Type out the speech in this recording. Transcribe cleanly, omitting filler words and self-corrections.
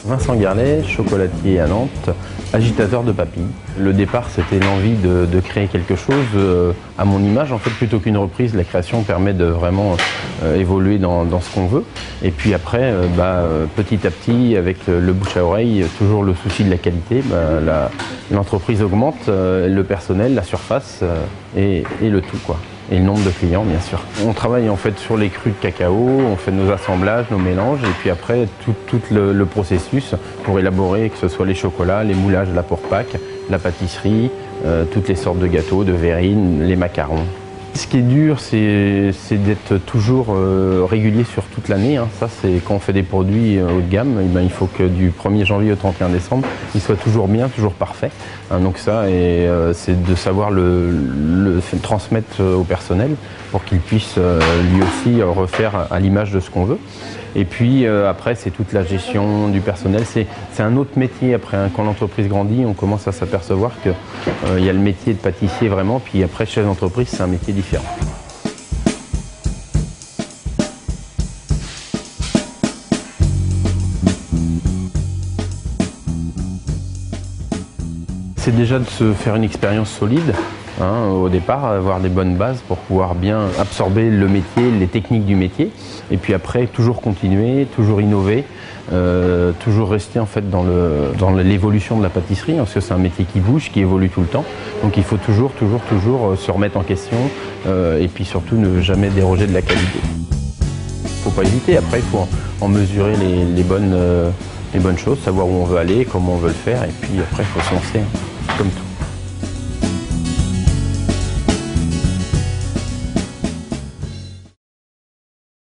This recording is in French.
Vincent Garlet, chocolatier à Nantes, agitateur de papilles. Le départ, c'était l'envie de créer quelque chose à mon image. En fait, plutôt qu'une reprise, la création permet de vraiment évoluer dans ce qu'on veut. Et puis après, petit à petit, avec le bouche à oreille, toujours le souci de la qualité, l'entreprise augmente, le personnel, la surface et le tout, quoi. Et le nombre de clients, bien sûr. On travaille en fait sur les crus de cacao, on fait nos assemblages, nos mélanges, et puis après tout le processus pour élaborer, que ce soit les chocolats, les moulages, la pour Pâques, la pâtisserie, toutes les sortes de gâteaux, de verrines, les macarons. Ce qui est dur, c'est d'être toujours régulier sur toute l'année. Ça, c'est quand on fait des produits haut de gamme, il faut que du 1er janvier au 31 décembre, ils soient toujours bien, toujours parfaits. Donc ça, c'est de savoir le transmettre au personnel pour qu'il puisse lui aussi refaire à l'image de ce qu'on veut. Et puis après, c'est toute la gestion du personnel. C'est un autre métier. Après, quand l'entreprise grandit, on commence à s'apercevoir qu'il y a le métier de pâtissier vraiment, puis après, chef d'entreprise, c'est un métier différent. C'est déjà de se faire une expérience solide. Au départ, avoir des bonnes bases pour pouvoir bien absorber le métier, les techniques du métier, et puis après toujours continuer, toujours innover, toujours rester en fait dans l'évolution de la pâtisserie, parce que c'est un métier qui bouge, qui évolue tout le temps, donc il faut toujours se remettre en question, et puis surtout ne jamais déroger de la qualité. Il ne faut pas hésiter, après il faut en mesurer les bonnes choses, savoir où on veut aller, comment on veut le faire, et puis après il faut se lancer, comme tout.